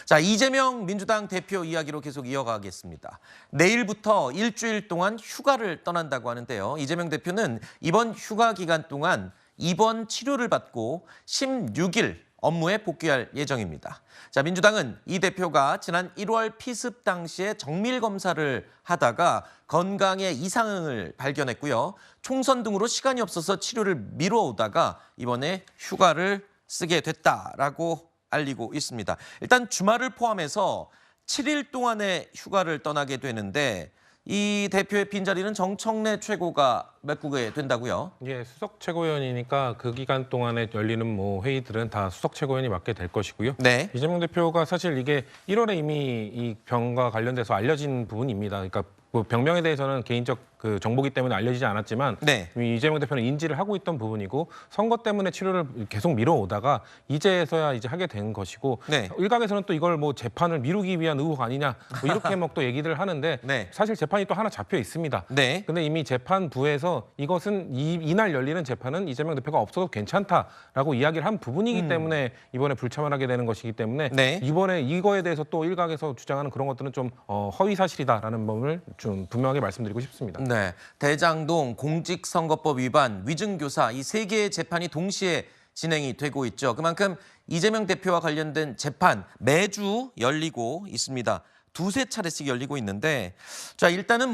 자, 이재명 민주당 대표 이야기로 계속 이어가겠습니다. 내일부터 일주일 동안 휴가를 떠난다고 하는데요. 이재명 대표는 이번 휴가 기간 동안 입원 치료를 받고 16일 업무에 복귀할 예정입니다. 자, 민주당은 이 대표가 지난 1월 피습 당시에 정밀 검사를 하다가 건강에 이상을 발견했고요. 총선 등으로 시간이 없어서 치료를 미뤄오다가 이번에 휴가를 쓰게 됐다라고 알리고 있습니다. 일단 주말을 포함해서 7일 동안의 휴가를 떠나게 되는데 이 대표의 빈자리는 정청래 최고가 메꾸게 된다고요? 예, 수석 최고위원이니까 그 기간 동안에 열리는 회의들은 다 수석 최고위원이 맡게 될 것이고요. 네. 이재명 대표가 사실 이게 1월에 이미 이 병과 관련돼서 알려진 부분입니다. 그러니까 병명에 대해서는 개인적 정보기 때문에 알려지지 않았지만 네. 이재명 대표는 인지를 하고 있던 부분이고 선거 때문에 치료를 계속 미뤄오다가 이제서야 하게 된 것이고 네. 일각에서는 또 이걸 재판을 미루기 위한 의혹 아니냐 이렇게 또 얘기를 하는데 네. 사실 재판이 또 하나 잡혀 있습니다. 네. 근데 이미 재판부에서 이것은 이날 열리는 재판은 이재명 대표가 없어도 괜찮다라고 이야기를 한 부분이기 때문에 이번에 불참하게 되는 것이기 때문에 네. 이번에 이거에 대해서 또 일각에서 주장하는 그런 것들은 좀 허위 사실이다라는 점을 좀 분명하게 말씀드리고 싶습니다. 네, 대장동, 공직선거법 위반, 위증교사 이 세 개의 재판이 동시에 진행이 되고 있죠. 그만큼 이재명 대표와 관련된 재판 매주 열리고 있습니다. 두세 차례씩 열리고 있는데 자, 일단은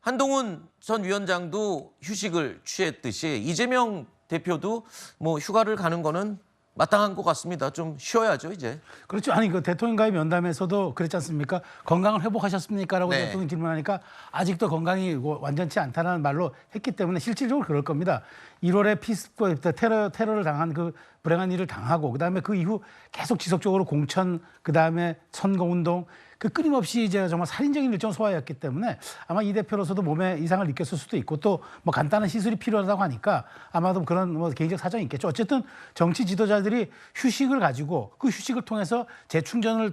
한동훈 전 위원장도 휴식을 취했듯이 이재명 대표도 휴가를 가는 거는 마땅한 것 같습니다. 좀 쉬어야죠, 이제. 그렇죠. 아니 대통령과의 면담에서도 그랬지 않습니까? 건강을 회복하셨습니까?라고 네. 대통령이 질문하니까 아직도 건강이 완전치 않다는 말로 했기 때문에 실질적으로 그럴 겁니다. 1월에 피습과 테러를 당한 그 불행한 일을 당하고 그다음에 그 이후 계속 지속적으로 공천 그다음에 선거운동 그 끊임없이 정말 살인적인 일정 소화였기 때문에 아마 이 대표로서도 몸에 이상을 느꼈을 수도 있고 또 간단한 시술이 필요하다고 하니까 아마도 그런 개인적 사정이 있겠죠. 어쨌든 정치 지도자들이 휴식을 가지고 그 휴식을 통해서 재충전의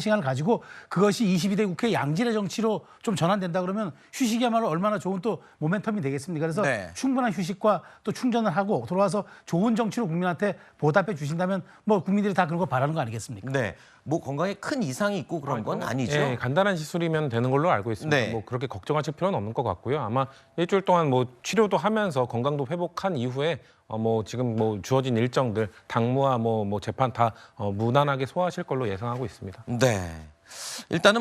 시간을 가지고 그것이 22대 국회 양질의 정치로 좀 전환된다 그러면 휴식이야말로 얼마나 좋은 또 모멘텀이 되겠습니까? 그래서 네. 충분한 휴식과 또 충전을 하고 돌아와서 좋은 정치로 국민한테 보답해 주신다면 국민들이 다 그런 거 바라는 거 아니겠습니까? 네. 건강에 큰 이상이 있고 그런 건 아니죠. 예, 간단한 시술이면 되는 걸로 알고 있습니다. 네. 그렇게 걱정하실 필요는 없는 것 같고요. 아마 일주일 동안 치료도 하면서 건강도 회복한 이후에 지금 주어진 일정들 당무와 재판 다 무난하게 소화하실 걸로 예상하고 있습니다. 네. 일단은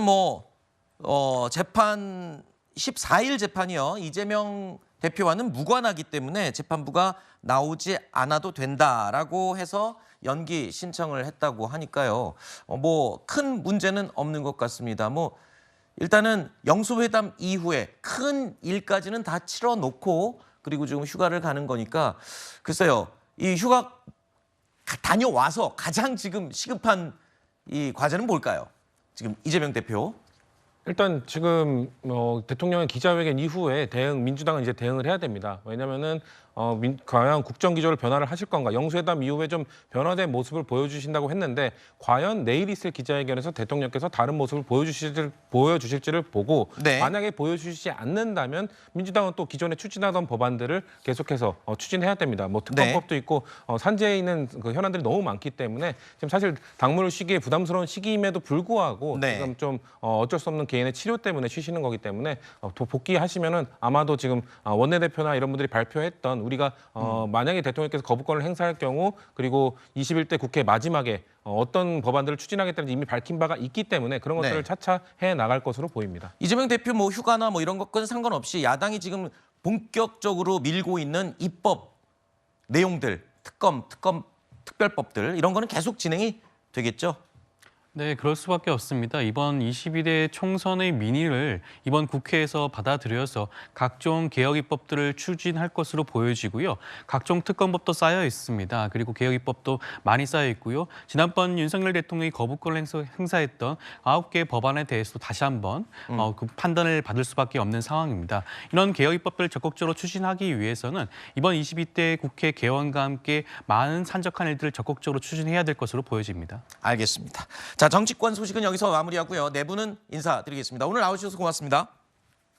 재판 14일 재판이요. 이재명 대표와는 무관하기 때문에 재판부가 나오지 않아도 된다라고 해서 연기 신청을 했다고 하니까요. 큰 문제는 없는 것 같습니다. 일단은 영수회담 이후에 큰 일까지는 다 치러 놓고 그리고 지금 휴가를 가는 거니까 글쎄요. 이 휴가 다녀와서 가장 지금 시급한 이 과제는 뭘까요? 지금 이재명 대표. 일단 지금 대통령의 기자회견 이후에 민주당은 이제 대응을 해야 됩니다. 왜냐하면은 과연 국정기조를 변화를 하실 건가? 영수회담 이후에 좀 변화된 모습을 보여주신다고 했는데 과연 내일 있을 기자회견에서 대통령께서 다른 모습을 보여주실지를 보고 네. 만약에 보여주시지 않는다면 민주당은 또 기존에 추진하던 법안들을 계속해서 추진해야 됩니다. 특검법도 네. 있고 산재에 있는 그 현안들이 너무 많기 때문에 지금 사실 당무를 쉬기에 부담스러운 시기임에도 불구하고 네. 지금 좀 어쩔 수 없는 개인의 치료 때문에 쉬시는 거기 때문에 복귀하시면은 아마도 지금 원내대표나 이런 분들이 발표했던 우리가 만약에 대통령께서 거부권을 행사할 경우 그리고 21대 국회 마지막에 어떤 법안들을 추진하겠다는 이미 밝힌 바가 있기 때문에 그런 것들을 네. 차차 해 나갈 것으로 보입니다. 이재명 대표 휴가나 이런 것과는 상관없이 야당이 지금 본격적으로 밀고 있는 입법 내용들, 특별법들 이런 거는 계속 진행이 되겠죠? 네, 그럴 수밖에 없습니다. 이번 22대 총선의 민의를 이번 국회에서 받아들여서 각종 개혁 입법들을 추진할 것으로 보여지고요. 각종 특검법도 쌓여 있습니다. 그리고 개혁 입법도 많이 쌓여 있고요. 지난번 윤석열 대통령이 거부권을 행사했던 9개 법안에 대해서도 다시 한번 그 판단을 받을 수밖에 없는 상황입니다. 이런 개혁 입법들을 적극적으로 추진하기 위해서는 이번 22대 국회 개원과 함께 많은 산적한 일들을 적극적으로 추진해야 될 것으로 보여집니다. 알겠습니다. 자, 정치권 소식은 여기서 마무리하고요. 내부는 인사드리겠습니다. 오늘 나와주셔서 고맙습니다.